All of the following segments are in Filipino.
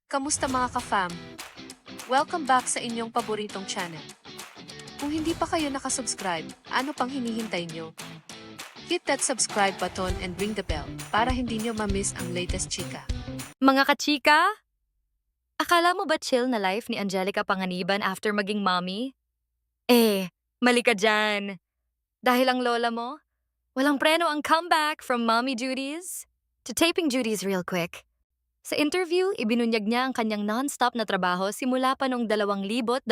Kamusta mga ka-fam? Welcome back sa inyong paboritong channel. Kung hindi pa kayo nakasubscribe, ano pang hinihintay nyo? Hit that subscribe button and ring the bell para hindi nyo ma-miss ang latest chika. Mga kachika, akala mo ba chill na life ni Angelica Panganiban after maging mommy? Mali ka dyan. Dahil ang lola mo, walang preno ang comeback from mommy duties to taping duties real quick. Sa interview, ibinunyag niya ang kanyang non-stop na trabaho simula pa noong 2025.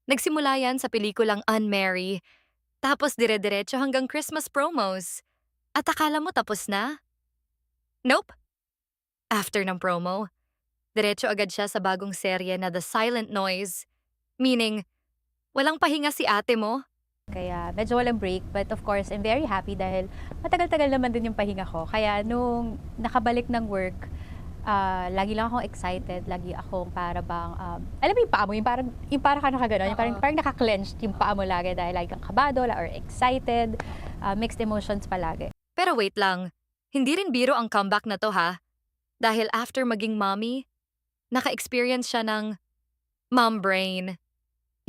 Nagsimula yan sa pelikulang Unmarry, tapos dire-diretso hanggang Christmas promos. At akala mo tapos na? Nope. After ng promo, diretso agad siya sa bagong serye na The Silent Noise. Meaning, walang pahinga si ate mo. Kaya medyo walang break, but of course, I'm very happy dahil matagal-tagal naman din yung pahinga ko. Kaya nung nakabalik ng work, lagi lang akong excited, lagi akong para bang, alam mo yung paa mo, yung parang ka nakagano'n, yung parang naka-clenched yung paa mo lagi dahil lagi kang kabado or excited, mixed emotions palagi. Pero wait lang, hindi rin biro ang comeback na to ha. Dahil after maging mommy, naka-experience siya ng mom brain.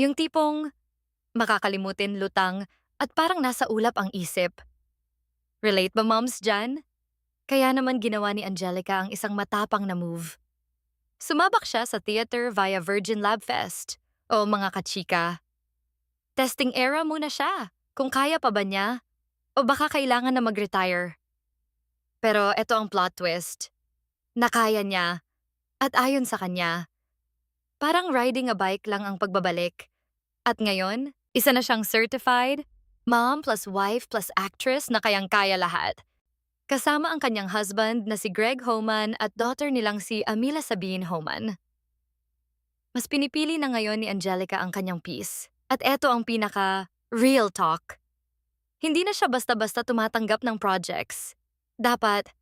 Yung tipong makakalimutin, lutang, at parang nasa ulap ang isip. Relate ba moms dyan? Kaya naman ginawa ni Angelica ang isang matapang na move. Sumabak siya sa theater via Virgin Lab Fest. O mga kachika. Testing era muna siya, kung kaya pa ba niya, o baka kailangan na mag-retire. Pero eto ang plot twist. Nakaya niya, at ayon sa kanya, parang riding a bike lang ang pagbabalik. At ngayon, isa na siyang certified, mom plus wife plus actress na kayang-kaya lahat. Kasama ang kanyang husband na si Greg Homan at daughter nilang si Amila Sabine Homan. Mas pinipili na ngayon ni Angelica ang kanyang peace. At eto ang pinaka-real talk. Hindi na siya basta-basta tumatanggap ng projects. Dapat,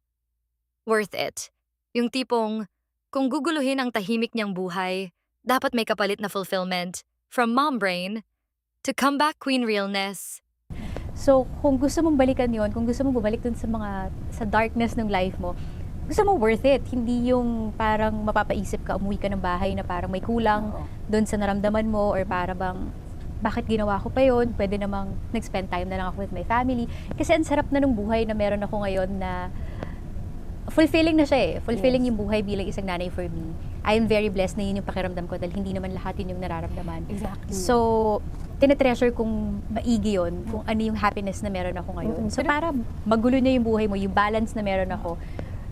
worth it. Yung tipong, kung guguluhin ang tahimik niyang buhay, dapat may kapalit na fulfillment. From mom brain to comeback queen realness. So, kung gusto mong balikan yon, kung gusto mong bumalik dun sa darkness ng life mo, gusto mo worth it. Hindi yung parang mapapaisip ka, umuwi ka ng bahay na parang may kulang dun sa naramdaman mo or para bang, bakit ginawa ko pa yon? Pwede namang nag-spend time na lang ako with my family. Kasi ang sarap na ng buhay na meron ako ngayon na fulfilling na siya eh. Fulfilling yung buhay bilang isang nanay for me. I am very blessed na yun yung pakiramdam ko dahil hindi naman lahat yun yung nararamdaman. Exactly. So, tinetreasure kong maigi yun kung ano yung happiness na meron ako ngayon. So, para magulo niya yung buhay mo, yung balance na meron ako,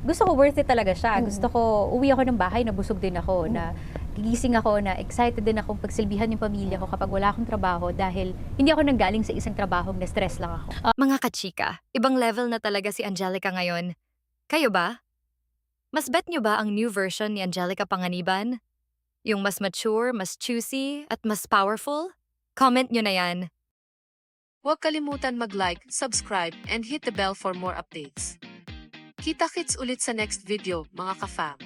gusto ko worth it talaga siya. Gusto ko, uwi ako ng bahay na busog din ako, na gigising ako, na excited din akong pagsilbihan yung pamilya ko kapag wala akong trabaho dahil hindi ako nanggaling sa isang trabahong na stress lang ako. Mga kachika, ibang level na talaga si Angelica ngayon. Kayo ba? Mas bet niyo ba ang new version ni Angelica Panganiban? Yung mas mature, mas juicy, at mas powerful? Comment nyo na yan. Huwag kalimutan mag-like, subscribe, and hit the bell for more updates. Kita-kits ulit sa next video, mga ka-fam.